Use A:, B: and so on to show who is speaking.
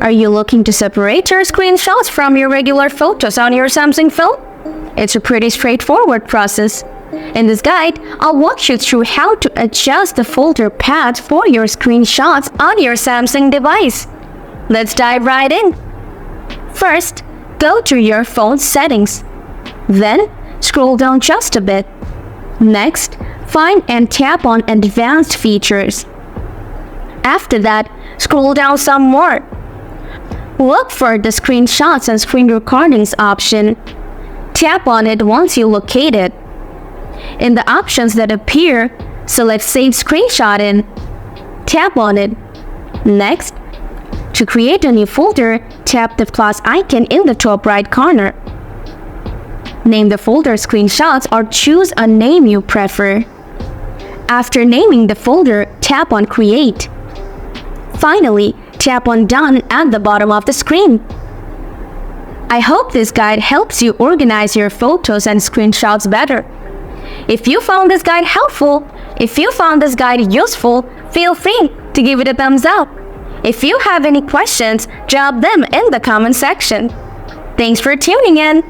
A: Are you looking to separate your screenshots from your regular photos on your Samsung phone? It's a pretty straightforward process. In this guide, I'll walk you through how to adjust the folder path for your screenshots on your Samsung device. Let's dive right in. First, go to your phone settings. Then, scroll down just a bit. Next, find and tap on Advanced Features. After that, scroll down some more. Look for the Screenshots and Screen Recordings option. Tap on it once you locate it. In the options that appear, select Save Screenshot in. Tap on it. Next, to create a new folder, tap the plus icon in the top right corner. Name the folder Screenshots or choose a name you prefer. After naming the folder, tap on Create. Finally, tap on Done at the bottom of the screen. I hope this guide helps you organize your photos and screenshots better. If you found this guide helpful, if you found this guide useful, feel free to give it a thumbs up. If you have any questions, drop them in the comment section. Thanks for tuning in.